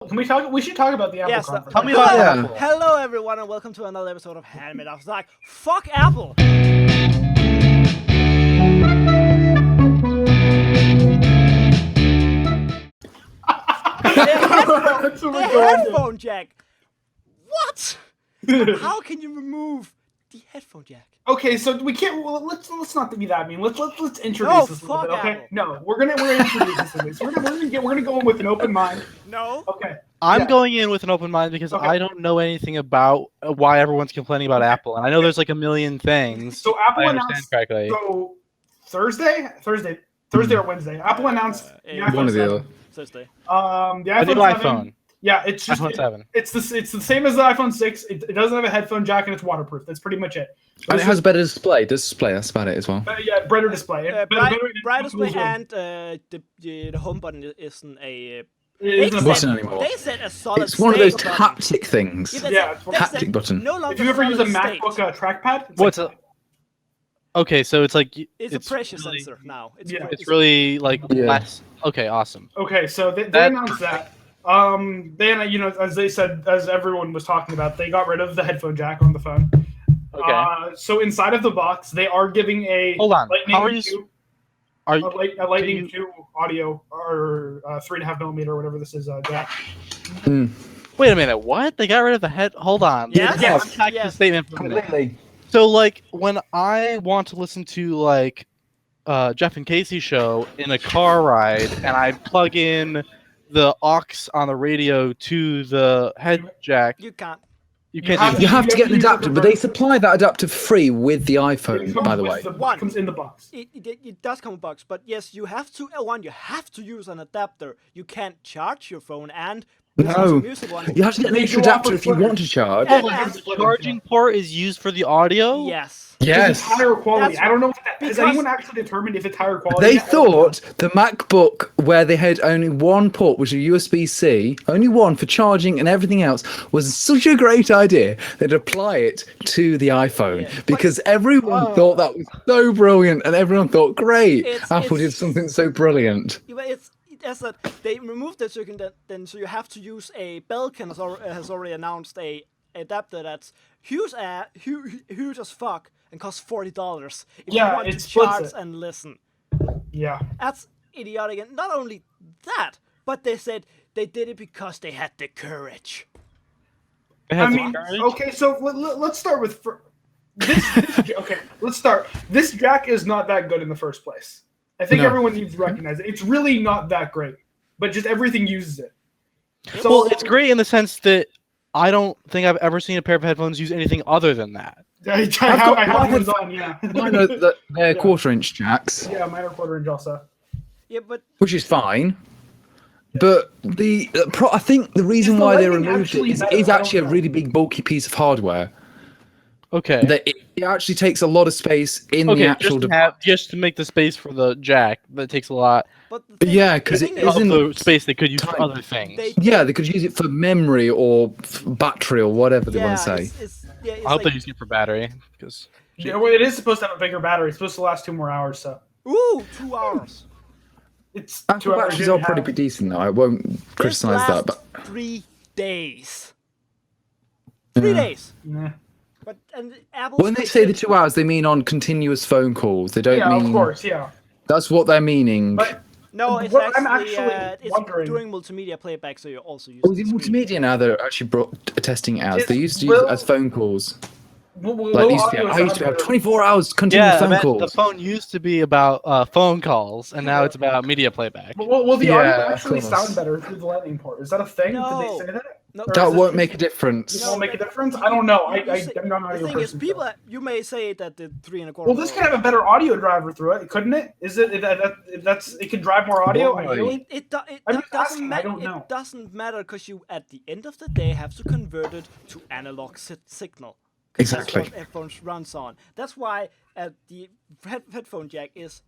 Can we talk? We should talk about the Apple Yes, conference. Tell me about Apple. Hello, everyone, and welcome to another episode of Handmade. I was like, fuck Apple! the headphone jack! What? How can you remove the headphone jack? Okay, so we can't. Well, let's not be that mean. Let's introduce No, this a little fuck bit. Okay, Apple. no, we're gonna introduce this. A bit. So we're gonna go in with an open mind. No. Okay. I'm Yeah. going in with an open mind because Okay. I don't know anything about why everyone's complaining about Apple, and I know there's like a million things. So Apple I understand announced. correctly. So Thursday or Wednesday, Apple announced the iPhone One or the 7. other. Thursday. The A iPhone new 7. iPhone. Yeah, it's just iPhone 7. It's the same as the iPhone 6. It doesn't have a headphone jack and it's waterproof. That's pretty much it. And it has a better display. Display. That's about it as well. Yeah, brighter display. Bright display and the home button isn't a... It isn't a Button button. anymore. They said a solid It's one of those stable button. haptic things. Yeah, Yeah, it's they haptic said button. No longer If you ever use a solid MacBook state. trackpad, it's What's like, Okay, so it's like It's a pressure really, sensor now. It's really like Yeah. less. Okay, awesome. okay, so they That's announced that. Then as they said, as everyone was talking about, they got rid of the headphone jack on the phone. Okay. So inside of the box, they are giving a Hold on. Lightning How are you? 2, Are a, you? light, a Lightning 2 audio or 3.5 millimeter or whatever this is jack. Wait a minute. What? They got rid of the head? Hold on. Yes. Yes. Unpack Yes. the statement for a minute. Completely. So, like, when I want to listen to like Jeff and Casey show in a car ride, and I plug in the aux on the radio to the head jack, You can't. you can't have do You that. have to get an use the adapter, but they supply that adapter free with the It iPhone, comes by the with way. One. Comes in the box. It does come in box, but yes, you have to. You have to use an adapter. You can't charge your phone and listen to No. music on. You have to get an They extra do offer adapter if you Twitter. want to charge. Yeah. The charging port is used for the audio. Yes. It's higher quality. That's- I don't know if has because- anyone actually determined if it's higher quality. They thought the MacBook, where they had only one port, which was USB-C, only one for charging and everything else, was such a great idea they'd apply it to the iPhone Yeah. because everyone thought that was so brilliant, and everyone thought, great, Apple did it's- something so brilliant. Yeah, but as that they removed that, so you can then so you have to use a Belkin has already announced a adapter that's huge as fuck and costs $40 if Yeah, you want it to splits charge it. and listen. Yeah. That's idiotic, and not only that, but they said they did it because they had the courage. It has I the mean, courage. okay, so let's start with this. Okay, let's start. This jack is not that good in the first place. I think No. everyone needs to recognize it. It's really not that great, but just everything uses it. So Well, it's great in the sense that I don't think I've ever seen a pair of headphones use anything other than that. I got have my ones on, yeah. Mine are they're quarter-inch jacks, Yeah, mine are 1/4 inch also. Yeah, but which is fine. But I think the reason Is the why they lighting removed actually it is better? it's I don't actually a know. really big, bulky piece of hardware. Okay. That it actually takes a lot of space in the Okay, actual just to make the space for the jack, that takes a lot the thing, Yeah, 'cause the it thing is, of isn't the space they could use for tight. other things. They- Yeah, they could use it for memory or battery or whatever they want to say. it's I hope like, they use it for battery because Yeah, well, it is supposed to have a bigger battery. It's supposed to last 2 more hours, so ooh, 2 hours. it's 2 Apple hours. batteries will probably be decent though. I won't This criticize that, lasts but 3 days. 3 Yeah. days. Nah. But and Apple. when they say the 2 hours, they mean on continuous phone calls. They don't Yeah, mean of course, yeah. that's what they're meaning. But No, it's What I'm actually, actually it's wondering- doing multimedia playback, so you also use. Oh, is it multimedia now they're actually testing it as? They used to use it as phone calls. Like they used to I used to have 24 hours continuous yeah, phone the calls. phone used to be about phone calls, and now it's about media playback. Will the Yeah, audio of actually course. sound better through the lightning port? Is that a thing? No. Did they say that? No, Or That is it won't just- make a difference. It won't make a difference? I don't know. I'm not an The audio thing is, person. people, so. you may say that the 3 1/4. Well, this could have a better audio driver through it, couldn't it? Is it that's it can drive more audio? Why? Ideally? It I'm that just doesn't asking, I matter. don't know. It doesn't matter because you, at the end of the day, have to convert it to analog signal. 'Cause Exactly. That's what headphones runs on. That's why the headphone jack is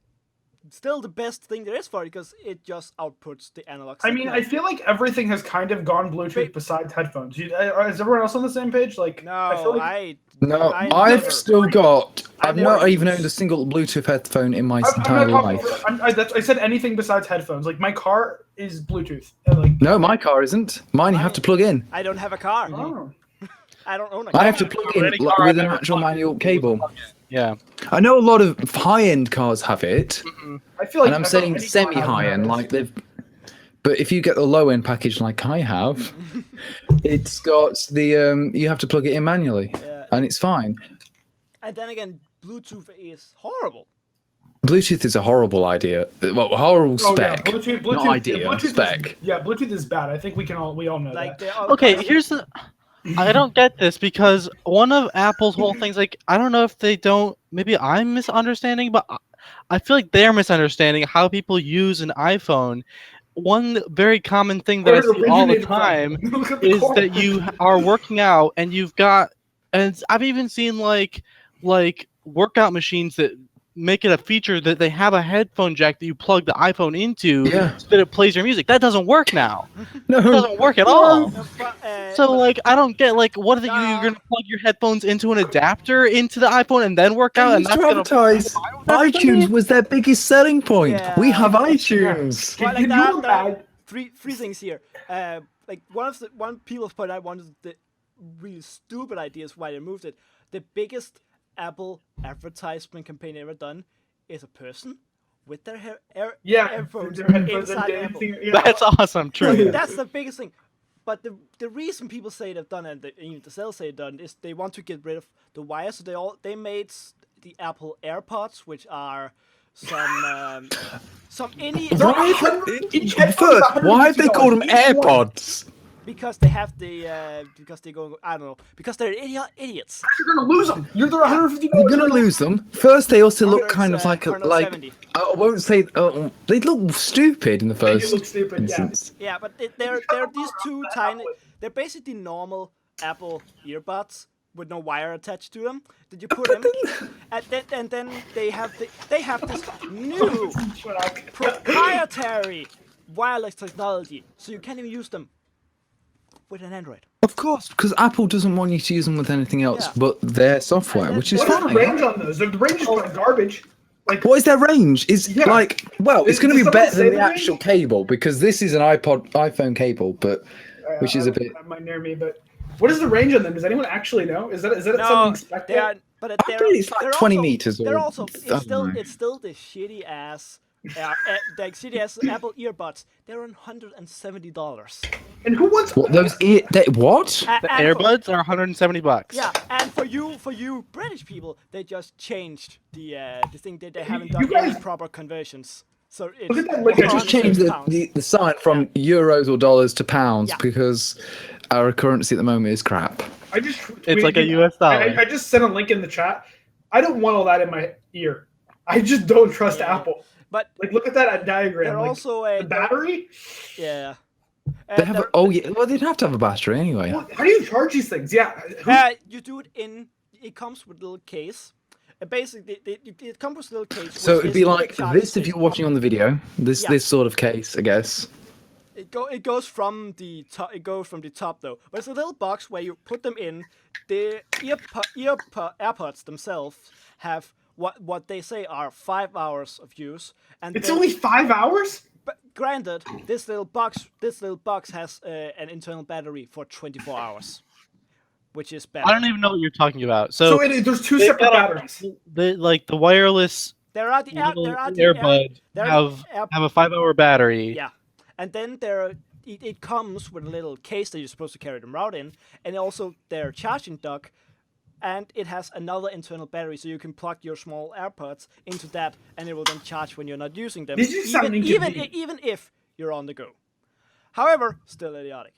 still the best thing there is for it because it just outputs the analog I signal. mean, I feel like everything has kind of gone Bluetooth Wait. besides headphones. Is everyone else on the same page? Like, no, I feel like I No, I I've never- still got. I I've never not even use- owned a single Bluetooth headphone in my I'm entire not life. talking. I said anything besides headphones. Like my car is Bluetooth. And like. No, my car isn't. Mine you have to plug in. I don't have a car. Oh. I don't own a car. I have to plug in Any car with I've an ever actual plugged manual in. cable. Yeah. I know a lot of high-end cars have it, I feel like. and I'm I feel saying like any car semi-high-end, has like they've. But if you get the low-end package like I have, it's got the you have to plug it in manually, Yeah. and it's fine. And then again, Bluetooth is horrible. Bluetooth is a horrible idea. Well, horrible Oh, yeah, spec, Bluetooth, not idea. Bluetooth spec. Is, yeah, Bluetooth is bad. I think we all know Like that. they are Okay, here's the. I don't get this because one of Apple's whole things, like, I don't know if they don't. Maybe I'm misunderstanding, but I feel like they're misunderstanding how people use an iPhone. One very common thing that I Where it see all the originated from. time Look at the is car. that you are working out and you've got, and I've even seen like workout machines that make it a feature that they have a headphone jack that you plug the iPhone into Yeah. so that it plays your music. That doesn't work now. It No. doesn't work at all. So but like I don't get like what are you're gonna plug your headphones into an adapter into the iPhone and then work out and that's to gonna advertise. iTunes was their biggest selling point. Yeah. We have iTunes. Well, Can like you there are imagine? three things here. Like one people have pointed out one of the really stupid ideas why they moved it. The biggest Apple advertisement campaign ever done is a person with their Yeah, headphones their headphones and inside Apple. dancing, yeah. That's awesome, true. That's the biggest thing. But the reason people say they've done it, and even the sales say they've done, is they want to get rid of the wires. So they made the Apple AirPods, which are some any First, why have they called them AirPods? because they have the because they go I don't know because they're idiots. You're gonna lose them. You're $150. You're gonna lose them. First, they also look There's, kind of like Colonel like 70. I won't say they look stupid in the They do first look stupid, yeah. instance. Yeah, but they're these two tiny. They're basically normal Apple earbuds with no wire attached to them. Did you put them? And then they have this new proprietary wireless technology, so you can't even use them with an Android. Of course, because Apple doesn't want you to use them with anything else Yeah. but their software, And which is What is the fine. range on those? The range is kind of garbage. Like, What is their range? It's Yeah. like, well, it's Did going to be someone better say than the the range? actual cable because this is an iPhone cable, but which is a bit. That might near me, but what is the range on them? Does anyone actually know? Is that No, something expected? they are, but they're, think it's like they're 20 also, meters or They're also I don't know. it's still the shitty ass. The shitty ass Apple earbuds. They're $170. And who wants What those? What? And The for- AirBuds are $170. Yeah, and for you British people, they just changed the thing that they haven't you done guys- any proper conversions. So it's Look at that, like, They I just just changed pounds. the sign from euros or dollars to pounds Yeah. because our currency at the moment is crap. I just It's like a tweeted- US dollar. I just sent a link in the chat. I don't want all that in my ear. I just don't trust Yeah. Apple. But Like, look at that diagram. they're Like, also the battery. yeah. They have. Well, they'd have to have a battery anyway. How do you charge these things? Yeah. You do it in. It comes with a little case. Basically, it comes with a little case. So which it'd is be the like charge this if station. you're watching on the video. This Yeah. this sort of case, I guess. It goes from the top. It goes from the top though. But it's a little box where you put them in. The AirPods themselves have what they say are 5 hours of use, and It's then- only 5 hours. But granted, this little box has an internal battery for 24 hours, which is bad. I don't even know what you're talking about. So So there's two they've separate got batteries. the wireless There are the little AirPods earbuds have a 5-hour battery. Yeah, and then it comes with a little case that you're supposed to carry them around in, and also their charging dock, and it has another internal battery, so you can plug your small AirPods into that, and it will then charge when you're not using them. This just sounds inconvenient. even if you're on the go. However, still idiotic.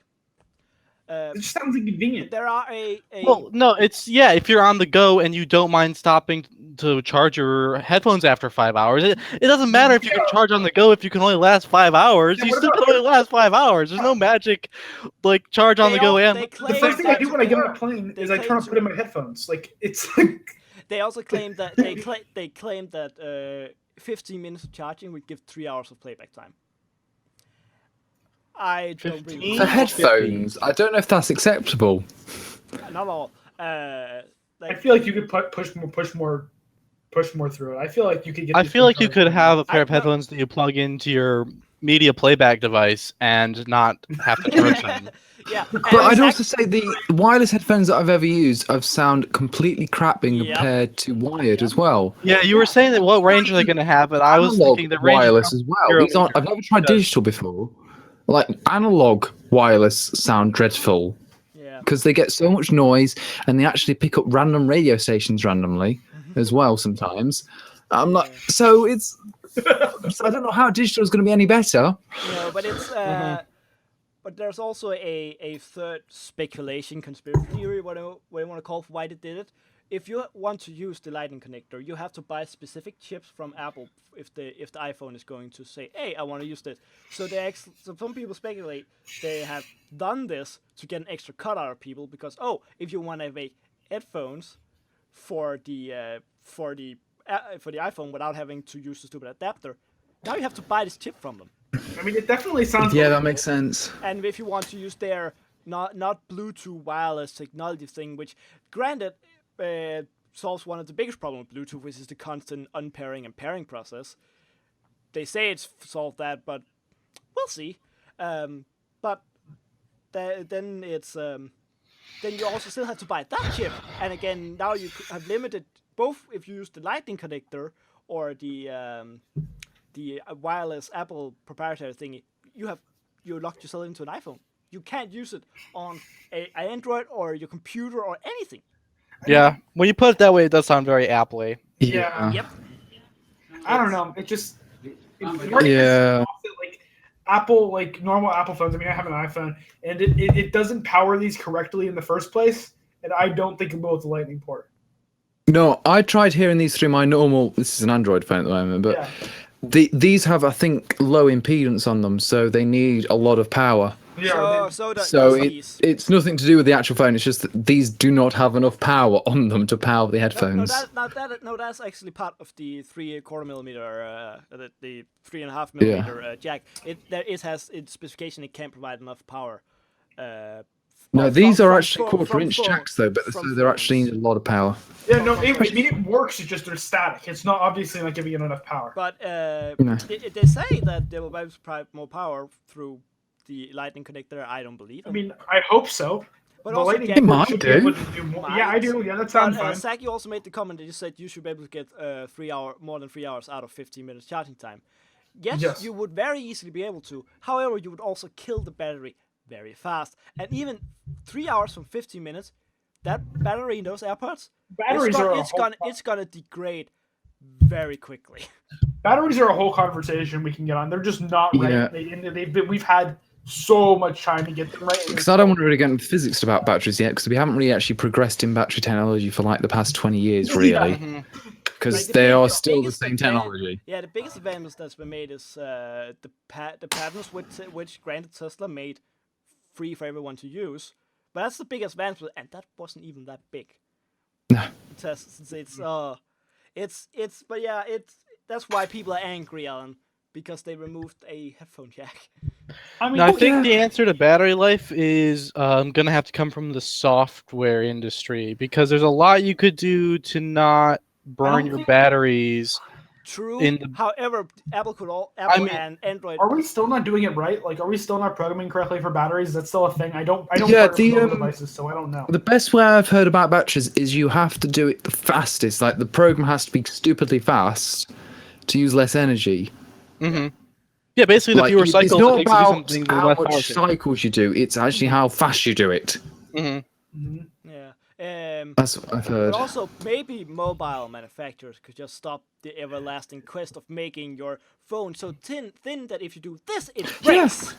It just sounds inconvenient. There are a Well, no, it's if you're on the go and you don't mind stopping to charge your headphones after 5 hours. It doesn't matter if you can charge on the go if you can only last 5 hours. Yeah, You what still about- can only last 5 hours. There's no magic like charge on They the go all- and they The claim first thing I that- do when I get on a plane they is I claim turn to to- put in my headphones. Like, it's like They also claim that they claim that 15 minutes of charging would give 3 hours of playback time. I don't 15? really For headphones, I don't know if that's acceptable. not all. I feel like you could push more through it. I feel like you could get. I these feel like you controllers could have a pair of no. headphones that you plug into your media playback device and not have to charge them. Yeah, But I'd also say the wireless headphones that I've ever used have sound completely crap in Yep. compared to wired as well. Yeah, you were saying that what range are they going to have, but I was Analog thinking the range wireless is as well. zero These aren't, I've never tried because- digital before. Like analog wireless sound dreadful yeah. because they get so much noise and they actually pick up random radio stations randomly as well sometimes. I'm not so it's so I don't know how digital is going to be any better. No, but it's but there's also a third speculation, conspiracy theory, whatever you want to call for why they did it. If you want to use the Lightning connector, you have to buy specific chips from Apple if the iPhone is going to say, "Hey, I want to use this." So so some people speculate they have done this to get an extra cut out of people because if you want to make headphones for the iPhone without having to use the stupid adapter, now you have to buy this chip from them. I mean, it definitely sounds. Yeah, really that makes sense. And if you want to use their not Bluetooth wireless technology thing, which granted solves one of the biggest problems with Bluetooth, which is the constant unpairing and pairing process. They say it's solved that, but we'll see. But then it's then you also still have to buy that chip, and again now you have limited both if you use the Lightning connector or the wireless Apple proprietary thingy. You locked yourself into an iPhone. You can't use it on an Android or your computer or anything. Yeah, when you put it that way, it does sound very Apple-y. Yeah. Yep. I don't know. It just. Yeah. Like Apple, like normal Apple phones. I mean, I have an iPhone, and it doesn't power these correctly in the first place, and I don't think it will with the Lightning port. No, I tried hearing these through my normal. This is an Android phone at the moment, but these have, I think, low impedance on them, so they need a lot of power. Yeah. So It's nothing to do with the actual phone. It's just that these do not have enough power on them to power the headphones. No, that's actually part of the 3/4 millimeter, the 3.5 millimeter jack. It has its specification. It can't provide enough power. No, these are actually quarter-inch jacks though, but they're actually a lot of power. Yeah, no, I mean it works. It's just they're static. It's not obviously not giving it enough power. But they say that they will be able to provide more power through the Lightning connector. I don't believe. I mean, I hope so. But the also Lightning get- port might should be do. able to do more. Yeah, I do. Yeah, that sounds fine. Zach, you also made the comment that you said you should be able to get more than 3 hours out of 15 minutes charging time. Yes, you would very easily be able to. However, you would also kill the battery very fast. And even 3 hours from 15 minutes, that battery in those AirPods, it's gonna degrade very quickly. Batteries are a whole conversation we can get on. They're just not right. Yeah. We've had so much time to get them right. Because I don't want to really get into physics about batteries yet, because we haven't really actually progressed in battery technology for like the past 20 years, really. Because they are still the same technology. Yeah, the biggest advance that's been made is the patents which granted Tesla made free for everyone to use. But that's the biggest advancement, and that wasn't even that big. That's why people are angry, Alan, because they removed a headphone jack. I mean, Now, I think the answer to battery life is going to have to come from the software industry, because there's a lot you could do to not burn your batteries. True. In the- However, Apple and Android. Are we still not doing it right? Like, are we still not programming correctly for batteries? Is that still a thing? I don't Yeah, program mobile devices, so I don't know. The best way I've heard about batteries is you have to do it the fastest. Like the program has to be stupidly fast to use less energy. Mm-hmm. Yeah, basically the fewer cycles it's not it takes to do about something, how the less much power. cycles you do. It's actually how fast you do it. Mm-hmm. Yeah. That's what I've heard. But also, maybe mobile manufacturers could just stop the everlasting quest of making your phone so thin that if you do this, it breaks.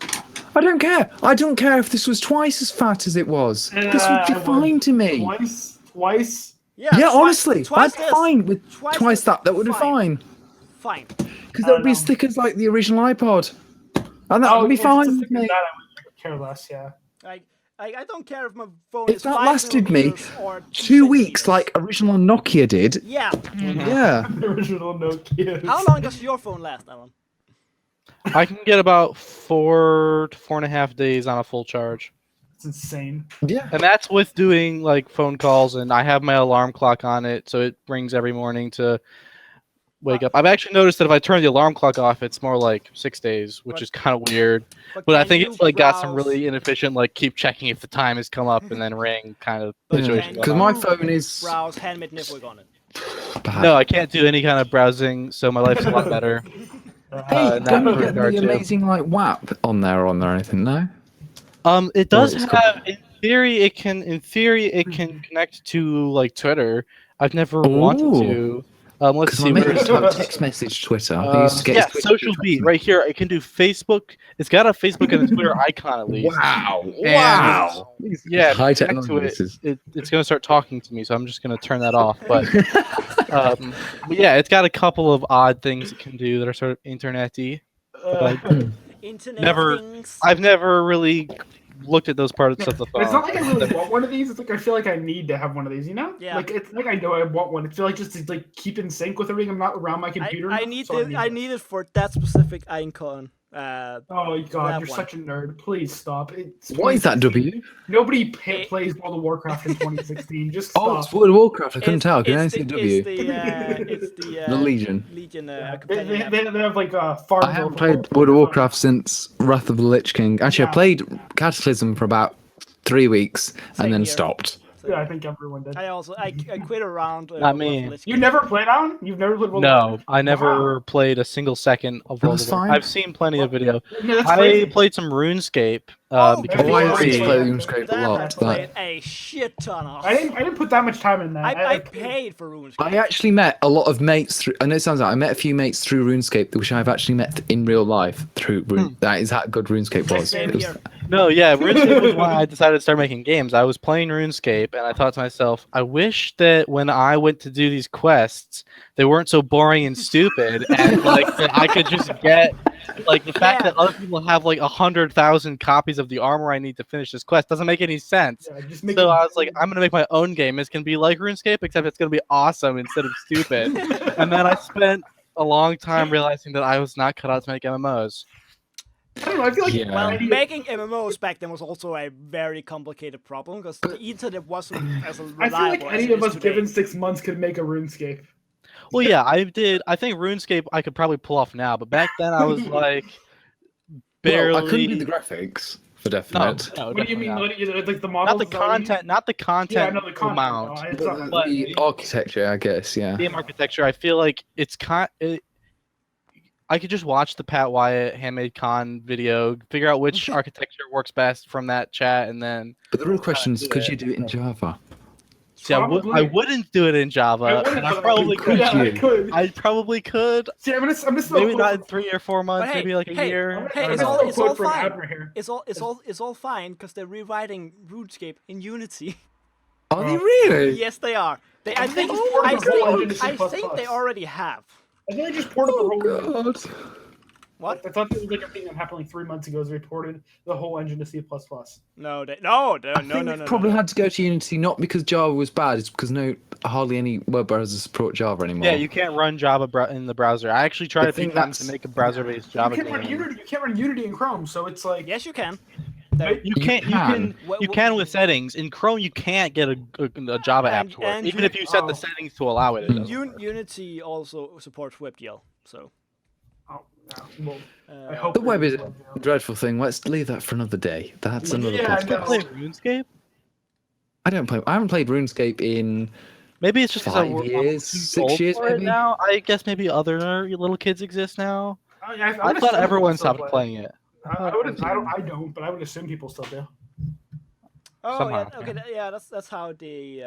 I don't care. I don't care if this was twice as fat as it was. This would be fine to me. Twice. Yeah, honestly, twice I'd be fine with twice that. That would be fine. Fine. Because that would be as thick as like the original iPod. And that would be fine with me. That I would care less, yeah. I don't care if my phone If is that 5 lasted me millimeters or 2 weeks centimeters. like original Nokia did. Yeah. Yeah. The original Nokia. How long does your phone last, Alan? I can get about 4 to 4.5 days on a full charge. It's insane. Yeah. And that's with doing like phone calls, and I have my alarm clock on it, so it rings every morning to wake up. I've actually noticed that if I turn the alarm clock off, it's more like 6 days, which is kind of weird. But I can think you it's like got some browse- really inefficient, like keep checking if the time has come up and then ring kind of But situation. can Because you my phone is browse Handmade Network on it. bad. No, I can't do any kind of browsing, so my life's a lot better. Hey, in that don't you get regard the too. amazing like WAP on there or anything? No. It does it's have. In theory, it can connect to like Twitter. I've never wanted Ooh. to. Let's Because my see. mate Where used is to have it? text message Twitter. He used to get Yeah, his Twitter social through beat text right here. It can do Facebook. It's got a Facebook and a Twitter icon at least. Wow! And Wow! yeah, high to connect to technology. it's going to start talking to me, so I'm just going to turn that off. But yeah, it's got a couple of odd things it can do that are sort of internet-y. Internet Never- things. I've never really looked at those parts of the phone. It's not like I really want one of these. It's like I feel like I need to have one of these. You know? Yeah. Like it's like I know I want one. It's like just to like keep in sync with everything. I'm not around my computer. I enough, need so it. I this. need it for that specific icon. Oh that god, you're one. such a nerd. Please stop. It's What is that 2016. W? Nobody It- plays World of Warcraft in 2016. Just Oh, stop. it's World of Warcraft. I couldn't tell. I could only it's see a the, W. it's the The Legion. Legion. Yeah, companion app. they have like farm. I haven't played World of Warcraft since Wrath of the Lich King. Actually, Yeah. I played Cataclysm for about 3 weeks Same and then here. stopped. Yeah, I think everyone did. I quit around. Not me. You never played on? You've never played World of No, Warcraft? I never played a single second of World That's of Warcraft. fine. I've seen plenty of video. No, that's I crazy. played some RuneScape Oh, because Oh, I That's used to play crazy. RuneScape a That I lot. played a shit ton of. I didn't put that much time in that. I paid for RuneScape. I actually met a lot of mates through. I know it sounds like I met a few mates through RuneScape, which I've actually met in real life through. That is how good RuneScape was. Same It was here. No, yeah, RuneScape was why I decided to start making games. I was playing RuneScape, and I thought to myself, I wish that when I went to do these quests, they weren't so boring and stupid, and like that I could just get like the fact that other people have like 100,000 copies of the armor I need to finish this quest doesn't make any sense. Yeah, just make So it- I was like, I'm gonna make my own game. It's gonna be like RuneScape, except it's gonna be awesome instead of stupid. And then I spent a long time realizing that I was not cut out to make MMOs. I don't know. I feel like Yeah. Well, making MMOs back then was also a very complicated problem because the internet wasn't as reliable I feel like as any it of is us today. given 6 months could make a RuneScape. Well, yeah, I did. I think RuneScape I could probably pull off now, but back then I was like barely. Well, I couldn't do the graphics for No, definite. no, What do you definitely mean? not. What do you, like the Not models? the content, not the Yeah, I content know the content. amount. No, it's not- But The architecture, I guess. Yeah. game architecture, I feel like it's I could just watch the Pat Wyatt Handmade Con video, figure out which architecture works best from that chat, and then But the real question is, could you do it in Java? see, I Probably. wouldn't do it in Java. wouldn't, and I but probably could. Yeah, I you? could. I probably could. See, I'm gonna Maybe not in 3 or 4 months. hey, Maybe like a hey, year. hey, I'm it's gonna all- throw a it's quote all from fine. Abner here. It's all fine because they're rewriting RuneScape in Unity. Are they really? Yes, they are. I think just ported the whole engine to C++. I think they already have. I think I just ported the whole. God. What? I thought that was like a thing that happened like 3 months ago. Is they ported the whole engine to C++. No, no, I no, think no, they no. probably no. had to go to Unity not because Java was bad, it's because hardly any web browsers support Java anymore. Yeah, you can't run Java in the browser. I actually tried I a few think times to that's- make a browser-based You Java can't run game. Unity. You can't run Unity in Chrome. So it's like. Yes, you can. You can. You can with settings. In Chrome, you can't get a Java app to work, and even you- if you set the oh. settings to allow it. It doesn't. Unity also supports WebGL, so. Oh, no. Well, I Uh, hope The web is they're- a dreadful thing. Let's leave that for another day. That's another Yeah, I You podcast. play RuneScape? I haven't played RuneScape in Maybe it's just 5 because I'm years, too 6 old years for it maybe. now. I guess maybe other little kids exist now. I I thought everyone stopped playing it. I don't, but I would assume people still do. Oh Somehow, yeah, okay, yeah. That's how they.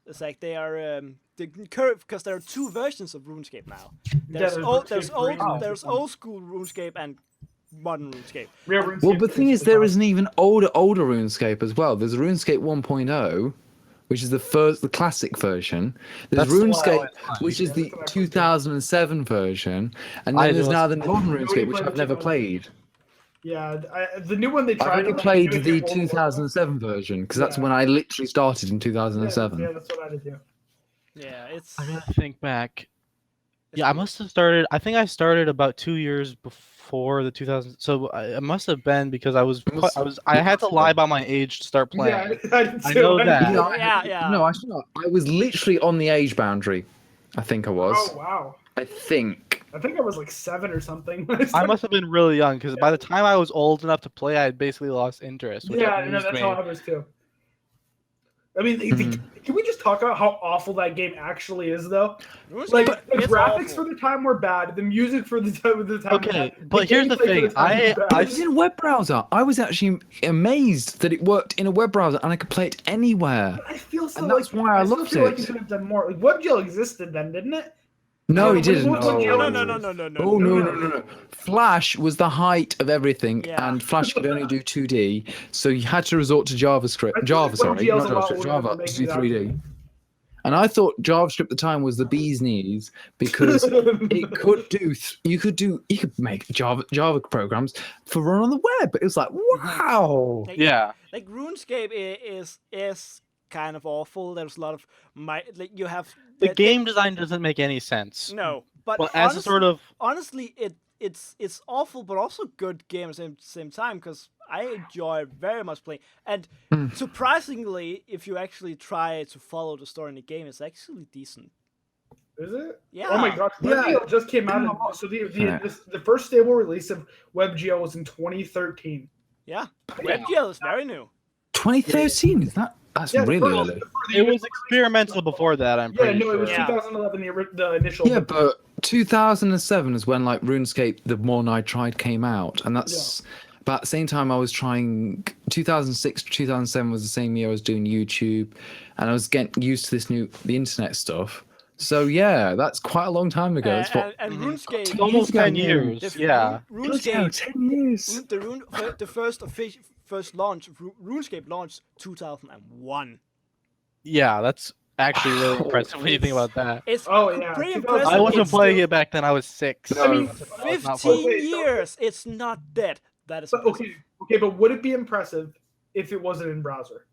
It's like they are the curve because there are two versions of RuneScape now. There's there's old, RuneScape there's 3 old, and RuneScape there's 1. old school RuneScape and modern RuneScape. Real RuneScape Well, but the thing is, the there top. is an even older RuneScape as well. There's RuneScape 1.0, which is the classic version. There's That's the one I RuneScape, always like. which is the 2007 version, and I then there's know now the it's- modern Nobody RuneScape, which played I've the never 2000. played. Yeah, the new one they I've tried. only to played do it the in World of Warcraft. 2007 version because that's Yeah. when I literally started in Yeah, 2007. yeah, that's what I did do. Yeah, it's. I gotta think back. Yeah, I must have started. I think I started about 2 years before. before the 2000. So it must have been because I It had to must lie have by my age to start playing. Yeah, I did I too. know did that. too. Yeah. No, actually not. I was literally on the age boundary. I think I was. Oh wow. I think. I think I was like 7 or something. When I I started. must have been really young because by the time I was old enough to play, I had basically lost interest, which Yeah, I know amused that's me. how I was too. I mean, can we just talk about how awful that game actually is, though? Like RuneScape, the it's graphics awful. for the time were bad, the music for the time were Okay, bad, but here's the gameplay for thing. time was But bad. it was in a web browser. I was actually amazed that it worked in a web browser and I could play it anywhere. I feel so And that's like why I still loved feel like it. you could have done more. Like WebGL existed then, didn't it? No, he When didn't. WebGL No. existed. Oh No. no! Flash was the height of everything, Yeah. and Flash could only do 2D, so you had to resort to JavaScript. I feel Java, like sorry, WebGL is not a lot JavaScript, older Java than to making do it out to 3D. And I thought JavaScript at the time was the bee's knees because it could do. You could make Java programs for run on the web. It was like wow. Yeah. Like RuneScape is kind of awful. There's a lot of you have The game design doesn't make any sense. No, but Well, as a sort of honestly, it's awful, but also good game at the same time because I enjoy very much playing. And surprisingly, if you actually try to follow the story in the game, it's actually decent. Is it? Yeah. Oh my gosh, WebGL just came out. So the first stable release of WebGL was in 2013. Yeah, WebGL is very new. 2013 is that? That's Yeah, really first- early. it was experimental before that. I'm Yeah, pretty no, sure. it was Yeah. 2011. The initial. Yeah, but 2007 is when like RuneScape, the one I tried, came out, and that's about the same time I was trying. 2006 to 2007 was the same year I was doing YouTube, and I was getting used to the internet stuff. So yeah, that's quite a long time ago. It's what, And RuneScape, Almost 10 years. the Yeah. RuneScape, 10 years. the first launch of RuneScape launched 2001. Yeah, that's actually really impressive when you think about that. It's Oh, yeah, pretty 2000 impressive. I wasn't It's playing still it back then. I was 6. No. I mean, That was not 15 Okay, so- years. It's not dead. That is impressive. Okay, but would it be impressive if it wasn't in browser?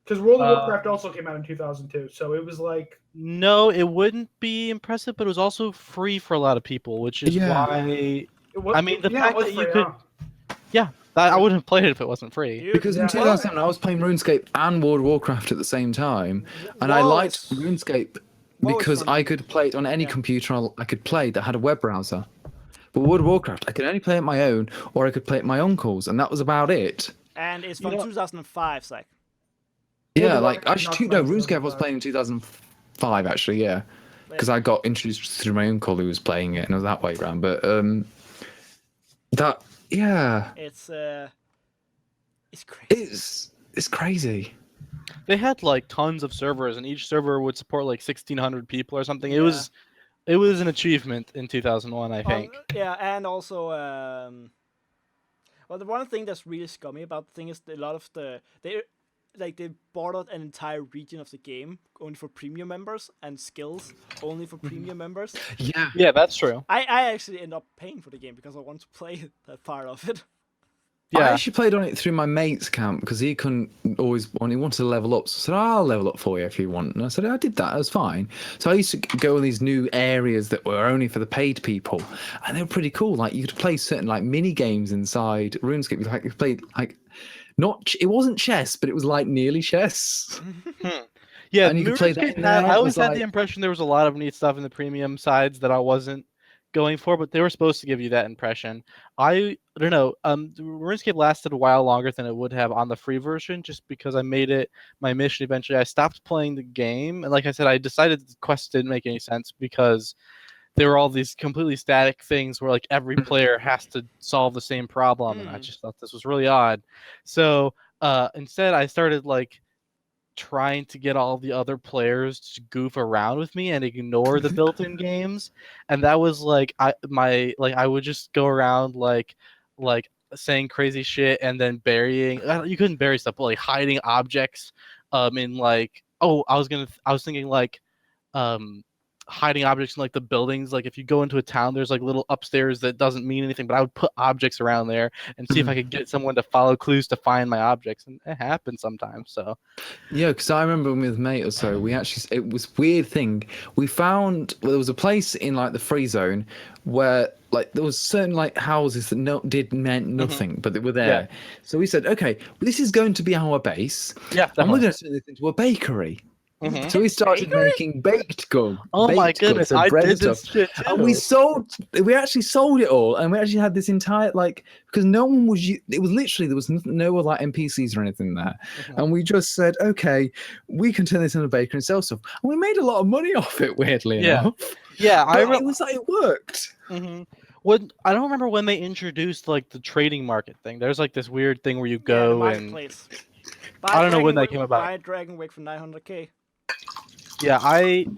Because World of Warcraft also came out in 2002, so it was like No, it wouldn't be impressive, but it was also free for a lot of people, which is Yeah. why. it was, I mean, the yeah, fact it was that you free, could- huh? Yeah, I wouldn't have played it if it wasn't free. Dude, Because in Yeah. 2007 I was playing RuneScape and World of Warcraft at the same time, and I WoW liked is- RuneScape WoW is because fun. I could play it on any Yeah. computer I could play that had a web browser. But World of Warcraft, I could only play it my own, or I could play it my uncle's, and that was about it. And it's from You know- 2005, Zach. Yeah, of like Warcraft actually, not no, from RuneScape I was 2005. playing in 2005 actually, yeah, because I got introduced through my uncle who was playing it, and it was that way around. But that yeah, It's crazy. it's crazy. They had like tons of servers, and each server would support like 1,600 people or something. Yeah. It was an achievement in 2001, I think. Yeah, and also, well, the one thing that's really scummy about the thing is a lot of they bought out an entire region of the game only for premium members and skills only for premium members. Yeah, Yeah, that's true. I actually end up paying for the game because I want to play that part of it. I Yeah, actually played on it through my mate's account because he couldn't always he wanted to level up. So I said, I'll level up for you if you want. And I said, I did that. It was fine. So I used to go in these new areas that were only for the paid people, and they were pretty cool. Like you could play certain like mini games inside RuneScape. Like you played like it wasn't chess, but it was like nearly chess. yeah. and you could play that RuneScape in had- there, I it always was had like- the impression there was a lot of neat stuff in the premium sides that I wasn't going for, but they were supposed to give you that impression. I don't know. RuneScape lasted a while longer than it would have on the free version, just because I made it my mission eventually. I stopped playing the game, and like I said, I decided the quest didn't make any sense because there were all these completely static things where like every player has to solve the same problem, and I just thought this was really odd. So instead, I started like trying to get all the other players to goof around with me and ignore the built-in games, and that was like I would just go around like saying crazy shit and then burying. You couldn't bury stuff, but like hiding objects in like I was thinking like hiding objects in like the buildings. Like if you go into a town, there's like little upstairs that doesn't mean anything, but I would put objects around there and see if I could get someone to follow clues to find my objects, and it happens sometimes. So Yeah, because I remember with a mate or so, we actually, it was a weird thing. We found, well, there was a place in like the free zone where like there was certain like houses that meant nothing, but they were there. Yeah. So we said, okay, well, this is going to be our base, yeah, and we're definitely. going to turn this into a bakery. Mhm. So we started making baked goods. Oh my goodness, I bread did and this stuff. shit And we actually sold it all, and we actually had this entire like, because no one was, it was literally, there was no like NPCs or anything there, and we just said, okay, we can turn this into a bakery and sell stuff, and we made a lot of money off it, weirdly enough. Yeah, It was like it worked. When I don't remember when they introduced like the trading market thing. There's like this weird thing where you Yeah, the go and marketplace. I don't know when that came about. Buy a Dragon Wig for 900k. Yeah,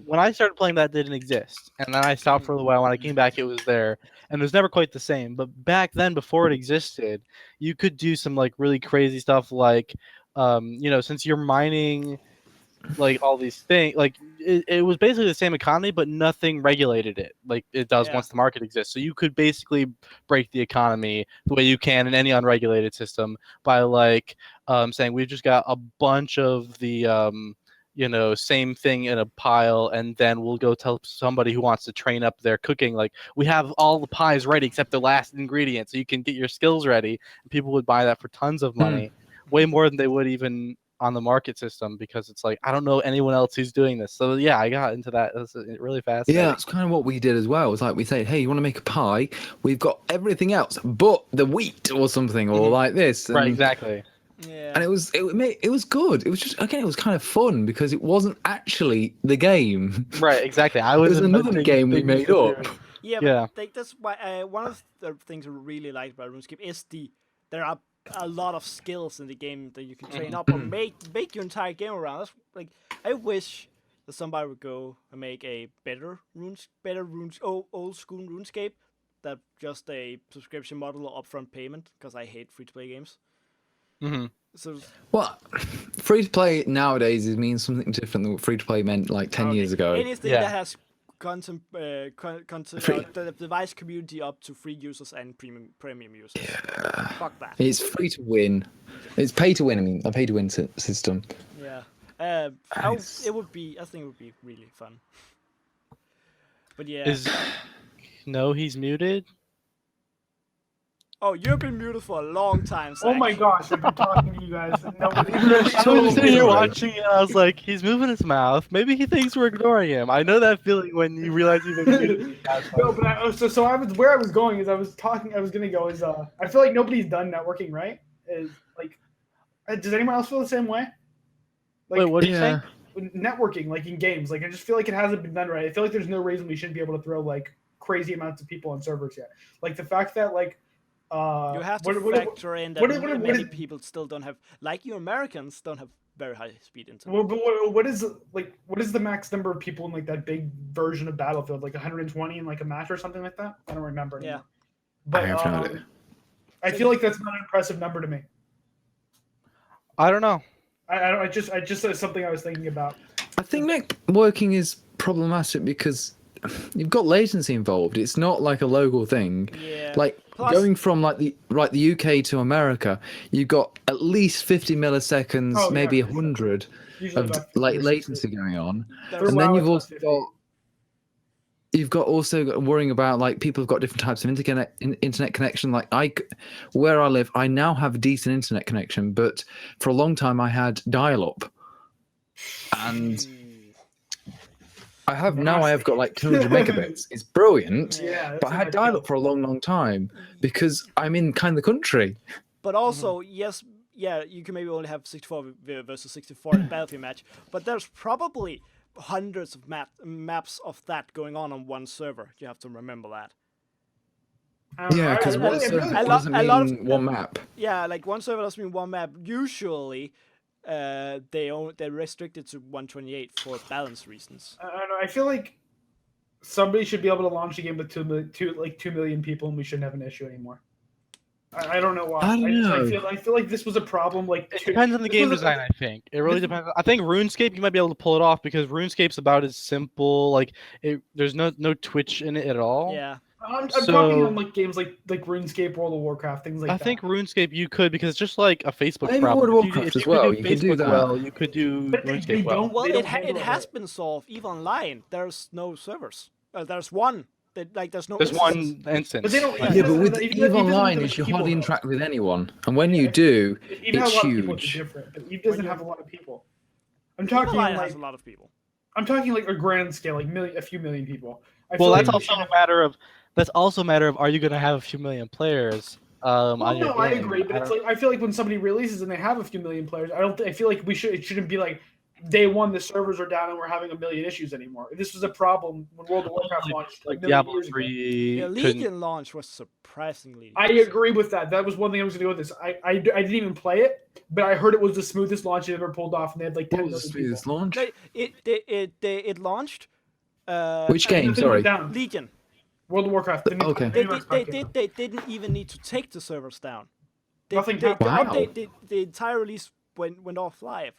when I started playing that didn't exist, and then I stopped for a while. When I came back, it was there, and it was never quite the same. But back then, before it existed, you could do some like really crazy stuff, like, since you're mining, like all these things, like it was basically the same economy, but nothing regulated it like it does once the market exists. So you could basically break the economy the way you can in any unregulated system by like saying we've just got a bunch of the same thing in a pile, and then we'll go tell somebody who wants to train up their cooking, like, we have all the pies ready except the last ingredient, so you can get your skills ready. And people would buy that for tons of money, way more than they would even on the market system, because it's like, I don't know anyone else who's doing this. So yeah, I got into that. It was really fascinating. Yeah, that's kind of what we did as well. It was like we said, hey, you want to make a pie? We've got everything else but the wheat or something, or like this. And, right, exactly. Yeah. And it was good. It was just, again, it was kind of fun because it wasn't actually the game. Right, exactly. It was another game we made up. Yeah, but that's why one of the things I really like about RuneScape is there are a lot of skills in the game that you can train up or make your entire game around. That's like, I wish that somebody would go and make a better old school RuneScape, that just a subscription model or upfront payment, because I hate free to play games. So well, free to play nowadays means something different than what free to play meant like 10 years ago. Anything that has content, the device community up to free users and premium users. Yeah. Fuck that. It's free to win. It's pay to win. I mean, a pay to win system. Yeah. I think it would be really fun. But yeah. No, he's muted. Oh, you've been muted for a long time, Zach. Oh my gosh, I've been talking to you guys. And nobody I was sitting here watching it. I was like, he's moving his mouth. Maybe he thinks we're ignoring him. I know that feeling when you realize you've been muted. No, but I was where I was going is I was gonna go is I feel like nobody's done networking right. Is like, does anyone else feel the same way? Like, wait, what do you think? Networking, like in games, like I just feel like it hasn't been done right. I feel like there's no reason we shouldn't be able to throw like crazy amounts of people on servers yet. Like the fact that like. You have to factor in that many people still don't have, like you Americans, don't have very high speed internet. What is the max number of people in like that big version of Battlefield, like 120 in like a match or something like that? I don't remember anymore. Yeah, but I have no idea. I feel like that's not an impressive number to me. I don't know. I just something I was thinking about. I think networking is problematic because you've got latency involved. It's not like a local thing. Yeah. Like going from like the UK to America, you've got at least 50 milliseconds, maybe 100 of like latency going on, and then you've also got worrying about like people have got different types of internet connection. Like where I live, I now have a decent internet connection, but for a long time I had dial-up, and I have got like 200 megabits. It's brilliant, but I had dial-up for a long time because I'm in kind of the country. But also, you can maybe only have 64 versus 64 in a Battlefield match, but there's probably hundreds of maps of that going on one server. You have to remember that. Yeah, because one server doesn't mean one map. Yeah, like one server doesn't mean one map. Usually, they're restricted to 128 for balance reasons. I don't know. I feel like somebody should be able to launch a game with 2 million people, and we shouldn't have an issue anymore. I don't know why. I don't know. I feel like this was a problem. Like It depends on the game design, I think. It really depends. I think RuneScape, you might be able to pull it off because RuneScape's about as simple. Like, there's no Twitch in it at all. Yeah. I'm So- talking on like games like RuneScape, World of Warcraft, things like I that. think RuneScape you could because it's just like a Facebook Maybe problem. World of If you- Warcraft if as you well, could you could do that. well, you could do But they RuneScape well. don't. Well, they it don't it handle has right. been solved. EVE Online, there's no servers. There's one. There's no. There's instance. one instance. But they don't- Like, Yeah, but with Even- EVE even Online, with is you people, hardly though. interact with anyone, and when you do, Even it's a lot of people, it's huge. different. But Eve doesn't When have a lot of people. I'm EVE talking Online like has a lot of people. I'm talking like a grand scale, like a few million people. I well, feel that's like also a matter of are you going to have a few million players? Well, on your no, I game? agree, but I it's don't- like I feel like when somebody releases and they have a few million players, I feel like it shouldn't be like day one the servers are down and we're having a million issues anymore. This was a problem when World of Warcraft launched like a million Diablo years ago. 3 The couldn't- Legion launch was surprisingly. I agree with that. That was one thing I was going to go with this. I didn't even play it, but I heard it was the smoothest launch they ever pulled off, and they had like 10 What was the million smoothest people. launch? It launched. Which game? The thing Sorry. went down. Legion. World of Warcraft. The new, Okay. the new They Xbox game. didn't even need to take the servers down. Nothing the happened. Wow. update, the entire release went off live.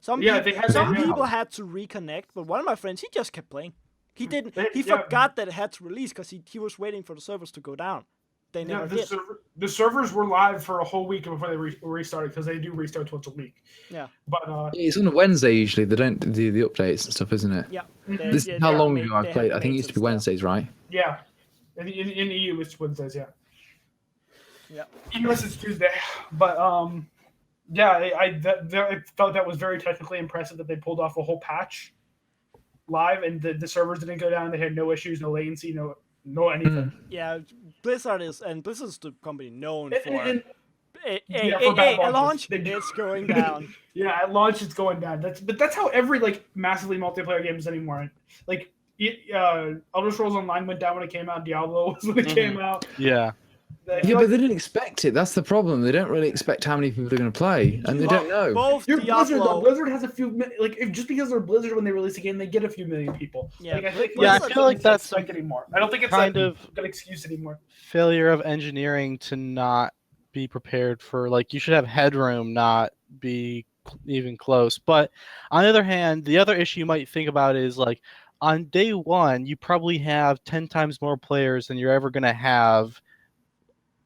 Some Yeah, people, they had- some they- people had to reconnect, but one of my friends, he just kept playing. He didn't. They- He yeah. forgot that it had to release because he was waiting for the servers to go down. They Yeah, never the, did. the servers were live for a whole week before they restarted because they do restart once a week. Yeah. But It's on a Wednesday usually. They don't do the updates and stuff, isn't it? Yeah. This is how long ago I played. I think it used to be Wednesdays, right? yeah, in EU it's Wednesdays. Yeah. Yeah. Unless it's Tuesday, but yeah, I felt that was very technically impressive that they pulled off a whole patch live and the servers didn't go down. They had no issues, no latency, no anything. Yeah, Blizzard's the company known for And- a for bad launch. launches. They do. It's going down. yeah, at launch it's going down. That's how every like massively multiplayer game is anymore. Like Elder Scrolls Online went down when it came out. Diablo was when it came out. Yeah. Yeah, but they didn't expect it. That's the problem. They don't really expect how many people are going to play, and they don't know. Both You're Blizzard, though. Diablo. Blizzard has a few like if just because they're Blizzard when they release a game they get a few million people. Yeah, Like, I think Yeah, I Blizzard feel like doesn't that's expect anymore. I don't think it's kind like of a good excuse anymore. failure of engineering to not be prepared for like you should have headroom, not be even close. But on the other hand, the other issue you might think about is like on day one, you probably have 10 times more players than you're ever going to have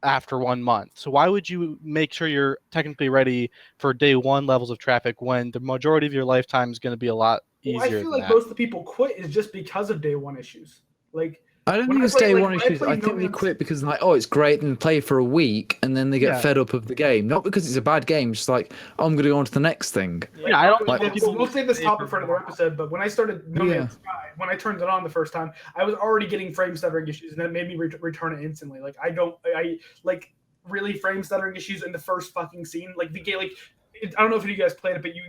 after 1 month. So why would you make sure you're technically ready for day one levels of traffic when the majority of your lifetime is going to be a lot easier Well, I feel than like that? most of the people quit is just because of day one issues. Like I don't When think I it's play- day like, one when I issues. play I think No they Man's- quit because like, oh, it's great, and play for a week, and then they get Yeah. fed up of the game. Not because it's a bad game, just like, oh, I'm going to go on to the next thing. Yeah, I don't Like, think we'll save this topic for another episode, but when I started No Yeah. Man's Sky, when I turned it on the first time, I was already getting frame stuttering issues, and it made me return it instantly. Like I like really frame stuttering issues in the first fucking scene. Like the game, like I don't know if you guys played it, but you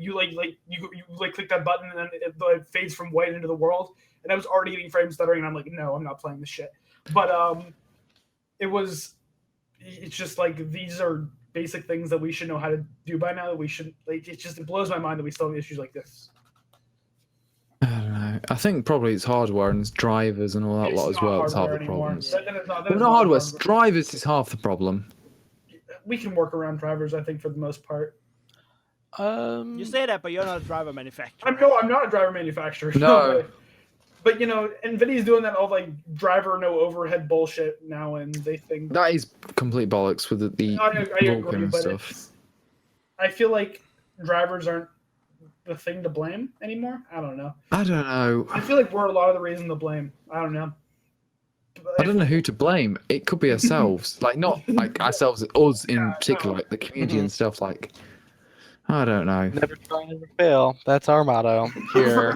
click that button and then it fades from white into the world, and I was already getting frame stuttering, and I'm like, no, I'm not playing this shit. But it's just like these are basic things that we should know how to do by now. That we should like. It blows my mind that we still have issues like this. I don't know. I think probably it's hardware and it's drivers and all that It's lot as not well. It's half hardware the anymore. problems. That is not Well, not hardware. Drivers is half the problem. We can work around drivers, I think, for the most part. You say that, but you're not a driver manufacturer. I'm not a driver manufacturer. No. way. But Nvidia's doing that all like driver no overhead bullshit now, and they think That is complete bollocks with the I agree, Vulkan and but stuff. I feel like drivers aren't the thing to blame anymore. I don't know. I don't know. I feel like we're a lot of the reason to blame. I don't know. I don't know who to blame. It could be ourselves, like not like ourselves, us in particular, like the community and stuff. Like, I don't know. Never try, never fail. That's our motto here.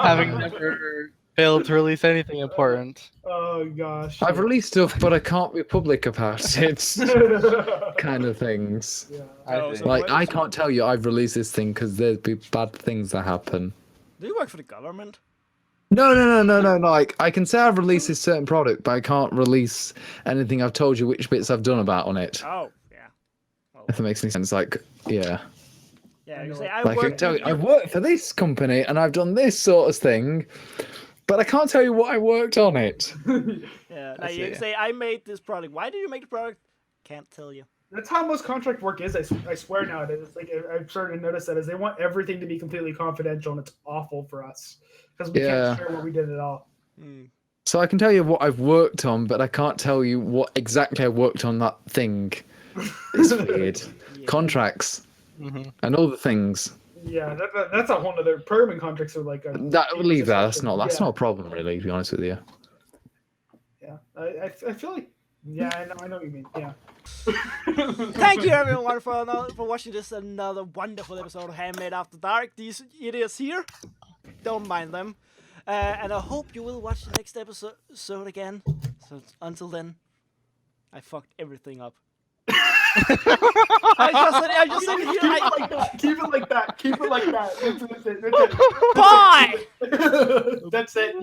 Having never failed to release anything important. Oh gosh. I've released stuff, but I can't be public about it. Kind of things. Yeah. I Oh, think. so- Like, I can't tell you I've released this thing because there'd be bad things that happen. Do you work for the government? No. Like, I can say I've released this certain product, but I can't release anything I've told you which bits I've done about on it. Oh, yeah. If that makes any sense. Like, yeah. Yeah, you say I Like, I work. can tell you, I've worked for this company and I've done this sort of thing, but I can't tell you what I worked on it. Yeah, That's you it. say I made this product. Why did you make the product? can't tell you. That's how most contract work is. I swear nowadays. It's like I've started to notice that is they want everything to be completely confidential, and it's awful for us because we can't share what we did at all. So I can tell you what I've worked on, but I can't tell you what exactly I worked on that thing. It's weird. Contracts and all the things. Yeah, that's a whole other permanent contracts are like That leave that. That's not a problem really, to be honest with you. Yeah, I feel like I know what you mean. Yeah. Thank you everyone for watching this another wonderful episode of Handmade After Dark. These idiots here, don't mind them, and I hope you will watch the next episode again. So until then, I fucked everything up. I just said here. Keep it like that. Keep it like that. That's it. Bye. That's it.